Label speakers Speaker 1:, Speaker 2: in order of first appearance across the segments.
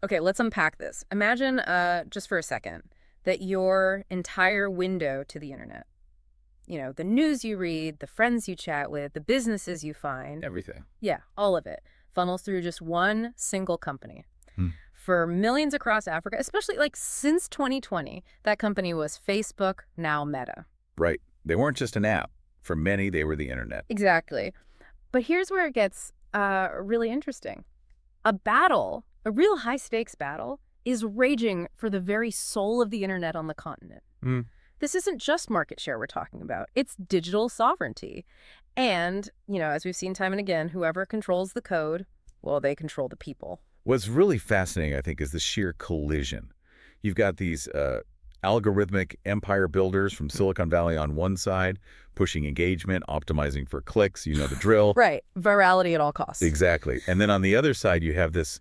Speaker 1: Okay, let's unpack this. Imagine, just for a second, that your entire window to the internet, the news you read, the friends you chat with, the businesses you find,
Speaker 2: Everything.
Speaker 1: yeah, all of it funnels through just one single company.
Speaker 2: Hmm.
Speaker 1: For millions across Africa, especially like since 2020, that company was Facebook, now Meta.
Speaker 2: Right. They weren't just an app. For many, they were the internet.
Speaker 1: Exactly. But here's where it gets really interesting. A real high-stakes battle, is raging for the very soul of the internet on the continent.
Speaker 2: Hmm.
Speaker 1: This isn't just market share we're talking about. It's digital sovereignty. And, as we've seen time and again, whoever controls the code, well, they control the people.
Speaker 2: What's really fascinating, I think, is the sheer collision. You've got these algorithmic empire builders from Silicon Valley on one side, pushing engagement, optimizing for clicks, you know the drill.
Speaker 1: Right. Virality at all costs.
Speaker 2: Exactly. And then on the other side, you have this,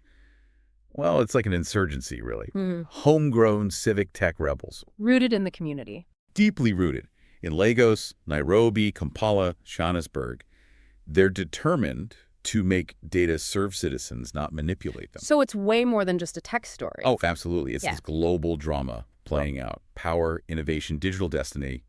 Speaker 2: well, it's like an insurgency, really.
Speaker 1: Mhm.
Speaker 2: Homegrown civic tech rebels.
Speaker 1: Rooted in the community.
Speaker 2: Deeply rooted in Lagos, Nairobi, Kampala, Johannesburg. They're determined to make data serve citizens, not manipulate them.
Speaker 1: So it's way more than just a tech story.
Speaker 2: Oh, absolutely. It's
Speaker 1: Yeah.
Speaker 2: this global drama playing out. Power, innovation, digital destiny.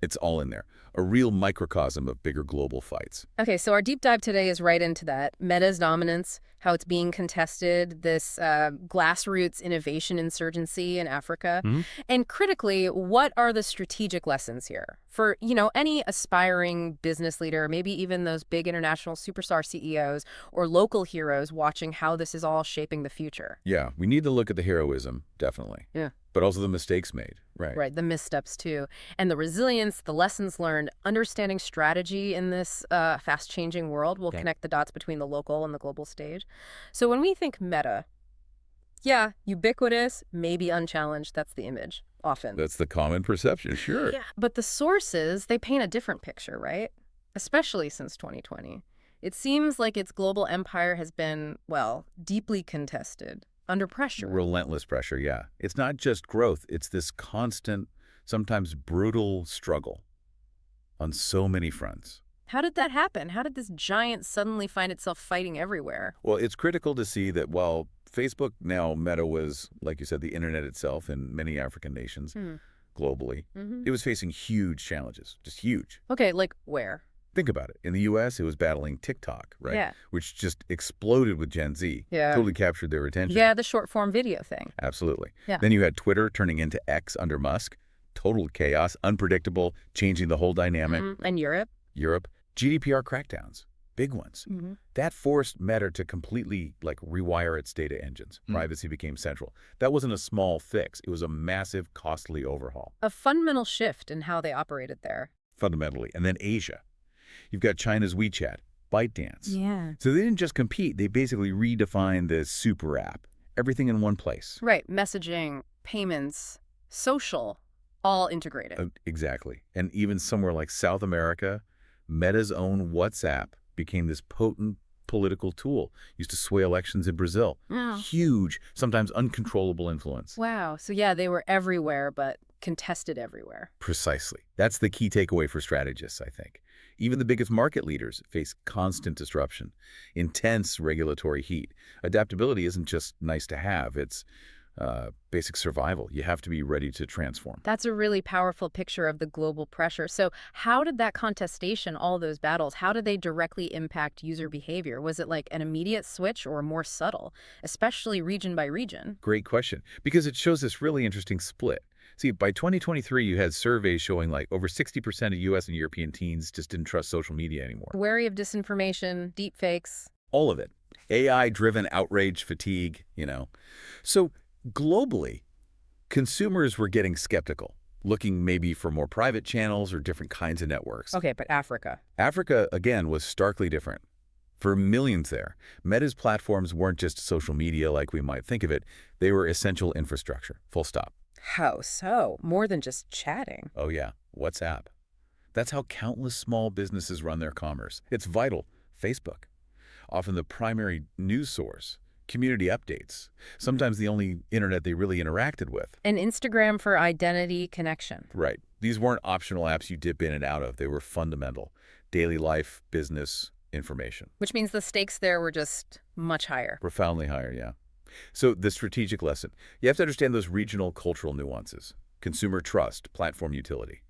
Speaker 2: It's all in there. A real microcosm of bigger global fights.
Speaker 1: Okay, so our deep dive today is right into that. Meta's dominance, how it's being contested, this grassroots innovation insurgency in Africa.
Speaker 2: Mhm.
Speaker 1: And critically, what are the strategic lessons here? For, any aspiring business leader, maybe even those big international superstar CEOs or local heroes watching how this is all shaping the future.
Speaker 2: Yeah, we need to look at the heroism, definitely.
Speaker 1: Yeah.
Speaker 2: But also the mistakes made. Right.
Speaker 1: Right, the missteps too. And the resilience, the lessons learned, understanding strategy in this fast-changing world will connect the dots between the local and the global stage. So when we think meta, yeah, ubiquitous, maybe unchallenged, that's the image, often.
Speaker 2: That's the common perception, sure.
Speaker 1: Yeah, but the sources, they paint a different picture, right? Especially since 2020. It seems like its global empire has been, well, deeply contested. Under pressure.
Speaker 2: Relentless pressure, yeah. It's not just growth. It's this constant, sometimes brutal struggle on so many fronts.
Speaker 1: How did that happen? How did this giant suddenly find itself fighting everywhere?
Speaker 2: Well, it's critical to see that while Facebook, now Meta, was, like you said, the internet itself in many African nations globally, it was facing huge challenges, just huge.
Speaker 1: Okay, like where?
Speaker 2: Think about it. In the U.S., it was battling TikTok, right?
Speaker 1: Yeah.
Speaker 2: Which just exploded with Gen Z.
Speaker 1: Yeah.
Speaker 2: Totally captured their attention.
Speaker 1: Yeah, the short form video thing.
Speaker 2: Absolutely.
Speaker 1: Yeah.
Speaker 2: Then you had Twitter turning into X under Musk. Total chaos, unpredictable, changing the whole dynamic.
Speaker 1: And Europe?
Speaker 2: Europe. GDPR crackdowns. Big ones. That forced Meta to completely rewire its data engines. Privacy became central. That wasn't a small fix. It was a massive, costly overhaul.
Speaker 1: A fundamental shift in how they operated there.
Speaker 2: Fundamentally. And then Asia. You've got China's WeChat, ByteDance.
Speaker 1: Yeah.
Speaker 2: So they didn't just compete. They basically redefined the super app. Everything in one place.
Speaker 1: Right. Messaging, payments, social, all integrated.
Speaker 2: Exactly. And even somewhere like South America, Meta's own WhatsApp became this potent political tool. Used to sway elections in Brazil.
Speaker 1: Yeah.
Speaker 2: Huge, sometimes uncontrollable influence.
Speaker 1: Wow. So yeah, they were everywhere, but contested everywhere.
Speaker 2: Precisely. That's the key takeaway for strategists, I think. Even the biggest market leaders face constant disruption, intense regulatory heat. Adaptability isn't just nice to have. It's basic survival. You have to be ready to transform.
Speaker 1: That's a really powerful picture of the global pressure. So how did that contestation, all those battles, how did they directly impact user behavior? Was it like an immediate switch or more subtle, especially region by region?
Speaker 2: Great question, because it shows this really interesting split. See, by 2023, you had surveys showing over 60% of U.S. and European teens just didn't trust social media anymore.
Speaker 1: Wary of disinformation, deepfakes.
Speaker 2: All of it. AI-driven outrage fatigue, So globally, consumers were getting skeptical, looking maybe for more private channels or different kinds of networks.
Speaker 1: Okay, but Africa.
Speaker 2: Africa, again, was starkly different. For millions there, Meta's platforms weren't just social media like we might think of it. They were essential infrastructure, full stop.
Speaker 1: How so? More than just chatting.
Speaker 2: Oh yeah, WhatsApp. That's how countless small businesses run their commerce. It's vital. Facebook. Often the primary news source. Community updates. Sometimes the only internet they really interacted with.
Speaker 1: And Instagram for identity connection.
Speaker 2: Right. These weren't optional apps you dip in and out of. They were fundamental. Daily life, business, information.
Speaker 1: Which means the stakes there were just much higher.
Speaker 2: Profoundly higher, yeah. So the strategic lesson, you have to understand those regional cultural nuances. Consumer trust, platform utility.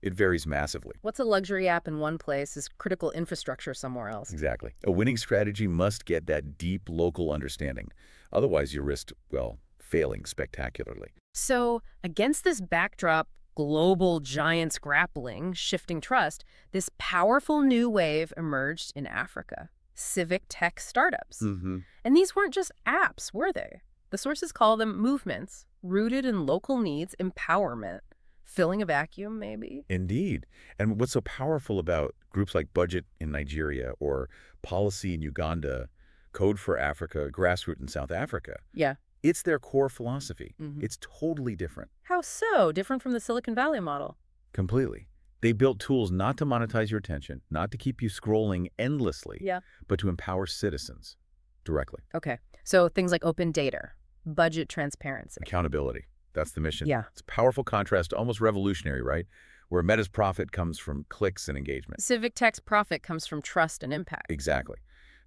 Speaker 2: It varies massively.
Speaker 1: What's a luxury app in one place is critical infrastructure somewhere else.
Speaker 2: Exactly. A winning strategy must get that deep local understanding. Otherwise, you risk, well, failing spectacularly.
Speaker 1: So, against this backdrop, global giants grappling, shifting trust, this powerful new wave emerged in Africa. Civic tech startups.
Speaker 2: Mm-hmm.
Speaker 1: And these weren't just apps, were they? The sources call them movements, rooted in local needs, empowerment, filling a vacuum, maybe?
Speaker 2: Indeed. And what's so powerful about groups like Budget in Nigeria or Policy in Uganda, Code for Africa, Grassroot in South Africa,
Speaker 1: Yeah.
Speaker 2: it's their core philosophy.
Speaker 1: Hmm.
Speaker 2: It's totally different.
Speaker 1: How so? Different from the Silicon Valley model.
Speaker 2: Completely. They built tools not to monetize your attention, not to keep you scrolling endlessly,
Speaker 1: Yeah.
Speaker 2: but to empower citizens directly.
Speaker 1: Okay. So things like open data, budget transparency.
Speaker 2: Accountability. That's the mission.
Speaker 1: Yeah.
Speaker 2: It's a powerful contrast, almost revolutionary, right? Where Meta's profit comes from clicks and engagement.
Speaker 1: Civic tech's profit comes from trust and impact.
Speaker 2: Exactly.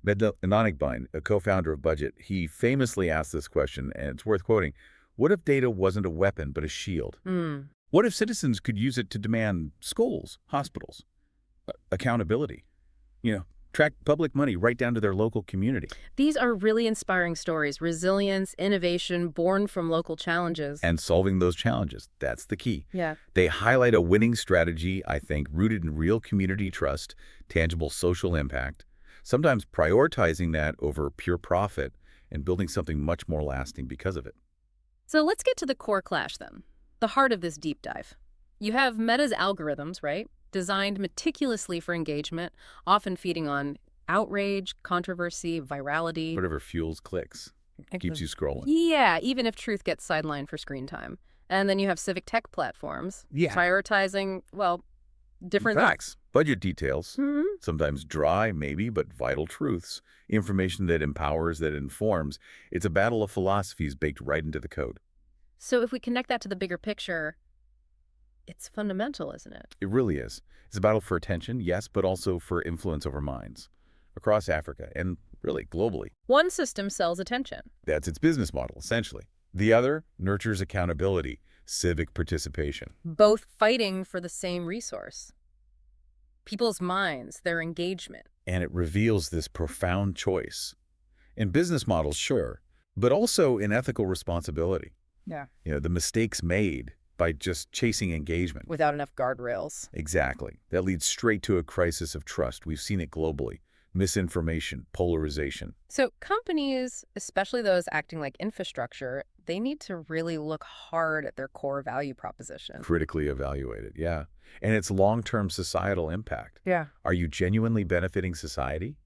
Speaker 2: Anonigbine, a co-founder of Budget, he famously asked this question, and it's worth quoting. What if data wasn't a weapon but a shield?
Speaker 1: Mm.
Speaker 2: What if citizens could use it to demand schools, hospitals, accountability? Track public money right down to their local community.
Speaker 1: These are really inspiring stories. Resilience, innovation, born from local challenges.
Speaker 2: And solving those challenges, that's the key.
Speaker 1: Yeah.
Speaker 2: They highlight a winning strategy, I think, rooted in real community trust, tangible social impact, sometimes prioritizing that over pure profit and building something much more lasting because of it.
Speaker 1: So let's get to the core clash then, the heart of this deep dive. You have Meta's algorithms, right? Designed meticulously for engagement, often feeding on outrage, controversy, virality.
Speaker 2: Whatever fuels clicks, keeps you scrolling.
Speaker 1: Yeah, even if truth gets sidelined for screen time. And then you have civic tech platforms prioritizing, well, different
Speaker 2: facts, budget details,
Speaker 1: Mhm.
Speaker 2: sometimes dry, maybe, but vital truths, information that empowers, that informs. It's a battle of philosophies baked right into the code.
Speaker 1: So if we connect that to the bigger picture, it's fundamental, isn't it?
Speaker 2: It really is. It's a battle for attention, yes, but also for influence over minds across Africa and really globally.
Speaker 1: One system sells attention.
Speaker 2: That's its business model, essentially. The other nurtures accountability, civic participation.
Speaker 1: Both fighting for the same resource. People's minds, their engagement.
Speaker 2: And it reveals this profound choice. In business models, sure, but also in ethical responsibility.
Speaker 1: Yeah.
Speaker 2: The mistakes made by just chasing engagement.
Speaker 1: Without enough guardrails.
Speaker 2: Exactly. That leads straight to a crisis of trust. We've seen it globally. Misinformation, polarization.
Speaker 1: So companies, especially those acting like infrastructure, they need to really look hard at their core value proposition.
Speaker 2: Critically evaluated, yeah. And its long-term societal impact.
Speaker 1: Yeah.
Speaker 2: Are you genuinely benefiting society?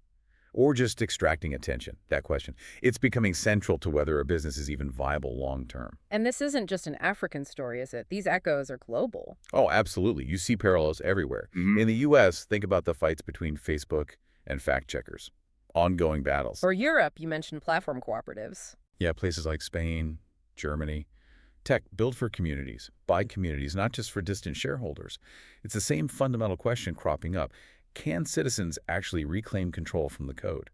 Speaker 2: Or just extracting attention? That question. It's becoming central to whether a business is even viable long-term.
Speaker 1: And this isn't just an African story, is it? These echoes are global.
Speaker 2: Oh, absolutely. You see parallels everywhere. In the U.S., think about the fights between Facebook and fact-checkers. Ongoing battles.
Speaker 1: For Europe, you mentioned platform cooperatives.
Speaker 2: Yeah, places like Spain, Germany. Tech built for communities, by communities, not just for distant shareholders. It's the same fundamental question cropping up. Can citizens actually reclaim control from the code?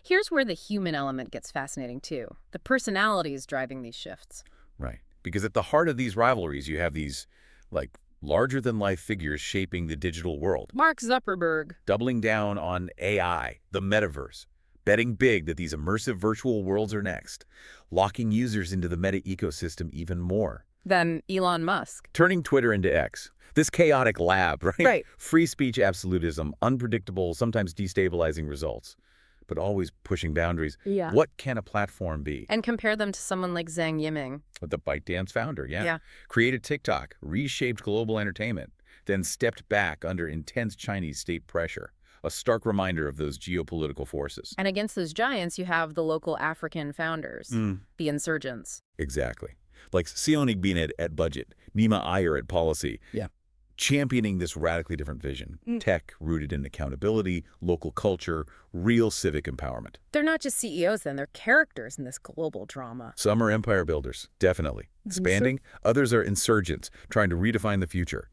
Speaker 1: Here's where the human element gets fascinating, too. The personalities driving these shifts.
Speaker 2: Right. Because at the heart of these rivalries, you have these, larger-than-life figures shaping the digital world.
Speaker 1: Mark Zuckerberg.
Speaker 2: Doubling down on AI, the metaverse. Betting big that these immersive virtual worlds are next. Locking users into the meta ecosystem even more.
Speaker 1: Then Elon Musk.
Speaker 2: Turning Twitter into X. This chaotic lab, right?
Speaker 1: Right.
Speaker 2: Free speech absolutism, unpredictable, sometimes destabilizing results, but always pushing boundaries.
Speaker 1: Yeah.
Speaker 2: What can a platform be?
Speaker 1: And compare them to someone like Zhang Yiming.
Speaker 2: The ByteDance founder,
Speaker 1: Yeah.
Speaker 2: Created TikTok, reshaped global entertainment, then stepped back under intense Chinese state pressure. A stark reminder of those geopolitical forces.
Speaker 1: And against those giants, you have the local African founders, the insurgents.
Speaker 2: Exactly. Like socio-economic at Budget, Nima Iyer at Policy.
Speaker 1: Yeah.
Speaker 2: Championing this radically different vision. Tech rooted in accountability, local culture, real civic empowerment.
Speaker 1: They're not just CEOs then, they're characters in this global drama.
Speaker 2: Some are empire builders, definitely. Expanding. Others are insurgents, trying to redefine the future.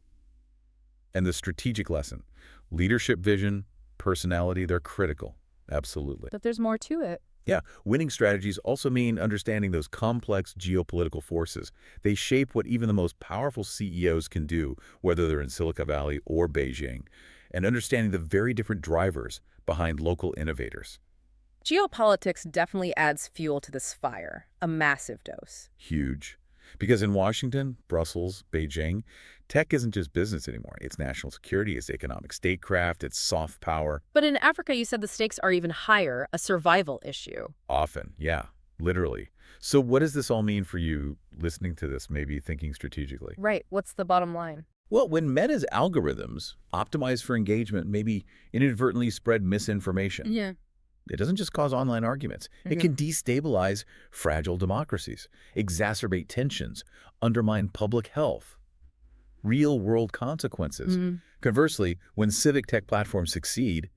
Speaker 2: And the strategic lesson. Leadership vision, personality, they're critical. Absolutely.
Speaker 1: But there's more to it.
Speaker 2: Yeah, winning strategies also mean understanding those complex geopolitical forces. They shape what even the most powerful CEOs can do, whether they're in Silicon Valley or Beijing, and understanding the very different drivers behind local innovators.
Speaker 1: Geopolitics definitely adds fuel to this fire, a massive dose.
Speaker 2: Huge. Because in Washington, Brussels, Beijing, tech isn't just business anymore. It's national security, it's economic statecraft, it's soft power.
Speaker 1: But in Africa, you said the stakes are even higher, a survival issue.
Speaker 2: Often, yeah, literally. So what does this all mean for you listening to this, maybe thinking strategically?
Speaker 1: Right, what's the bottom line?
Speaker 2: Well, when Meta's algorithms optimize for engagement, maybe inadvertently spread misinformation,
Speaker 1: Yeah.
Speaker 2: it doesn't just cause online arguments. It can destabilize fragile democracies, exacerbate tensions, undermine public health. Real-world consequences. Conversely, when civic tech platforms succeed,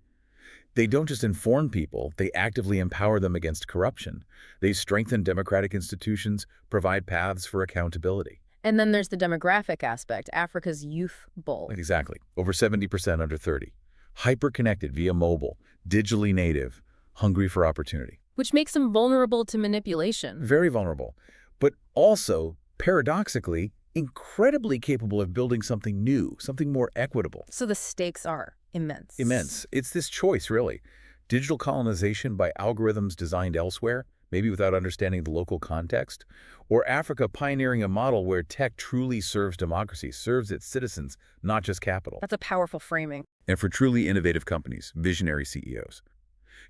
Speaker 2: they don't just inform people, they actively empower them against corruption. They strengthen democratic institutions, provide paths for accountability.
Speaker 1: And then there's the demographic aspect, Africa's youth bulge.
Speaker 2: Exactly. Over 70% under 30. Hyper-connected via mobile, digitally native, hungry for opportunity.
Speaker 1: Which makes them vulnerable to manipulation.
Speaker 2: Very vulnerable, but also, paradoxically, incredibly capable of building something new, something more equitable.
Speaker 1: So the stakes are immense.
Speaker 2: Immense. It's this choice, really. Digital colonization by algorithms designed elsewhere, maybe without understanding the local context, or Africa pioneering a model where tech truly serves democracy, serves its citizens, not just capital.
Speaker 1: That's a powerful framing.
Speaker 2: And for truly innovative companies, visionary CEOs.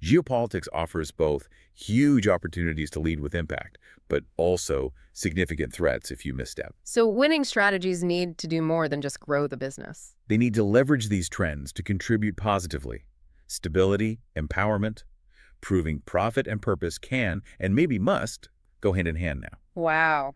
Speaker 2: Geopolitics offers both huge opportunities to lead with impact, but also significant threats if you misstep.
Speaker 1: So winning strategies need to do more than just grow the business.
Speaker 2: They need to leverage these trends to contribute positively. Stability, empowerment, proving profit and purpose can, and maybe must, go hand in hand now.
Speaker 1: Wow.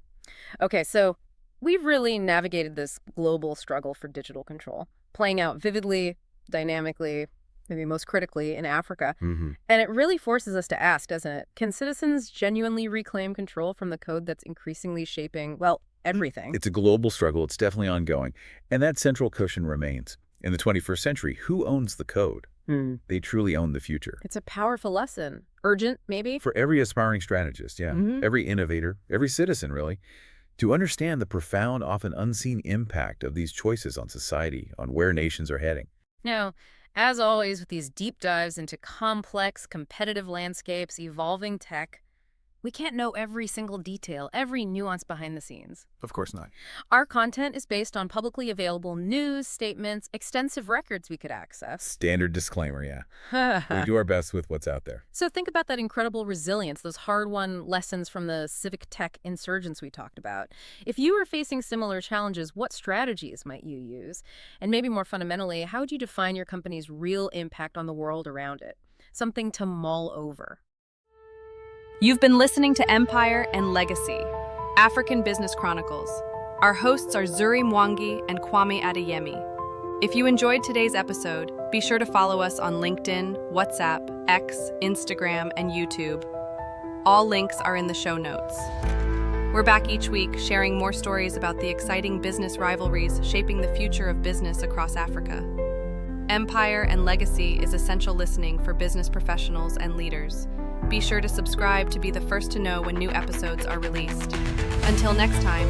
Speaker 1: Okay, so we've really navigated this global struggle for digital control, playing out vividly, dynamically, maybe most critically in Africa. And it really forces us to ask, doesn't it? Can citizens genuinely reclaim control from the code that's increasingly shaping, well, everything?
Speaker 2: It's a global struggle. It's definitely ongoing. And that central cushion remains. In the 21st century, who owns the code? They truly own the future.
Speaker 1: It's a powerful lesson. Urgent, maybe?
Speaker 2: For every aspiring strategist, yeah. Every innovator, every citizen, really, to understand the profound, often unseen impact of these choices on society, on where nations are heading.
Speaker 1: Now, as always, with these deep dives into complex, competitive landscapes, evolving tech, we can't know every single detail, every nuance behind the scenes.
Speaker 2: Of course not.
Speaker 1: Our content is based on publicly available news, statements, extensive records we could access.
Speaker 2: Standard disclaimer, yeah. We do our best with what's out there.
Speaker 1: So think about that incredible resilience, those hard-won lessons from the civic tech insurgents we talked about. If you were facing similar challenges, what strategies might you use? And maybe more fundamentally, how would you define your company's real impact on the world around it? Something to mull over.
Speaker 3: You've been listening to Empire and Legacy, African Business Chronicles. Our hosts are Zuri Mwangi and Kwame Adeyemi. If you enjoyed today's episode, be sure to follow us on LinkedIn, WhatsApp, X, Instagram, and YouTube. All links are in the show notes. We're back each week sharing more stories about the exciting business rivalries shaping the future of business across Africa. Empire and Legacy is essential listening for business professionals and leaders. Be sure to subscribe to be the first to know when new episodes are released. Until next time.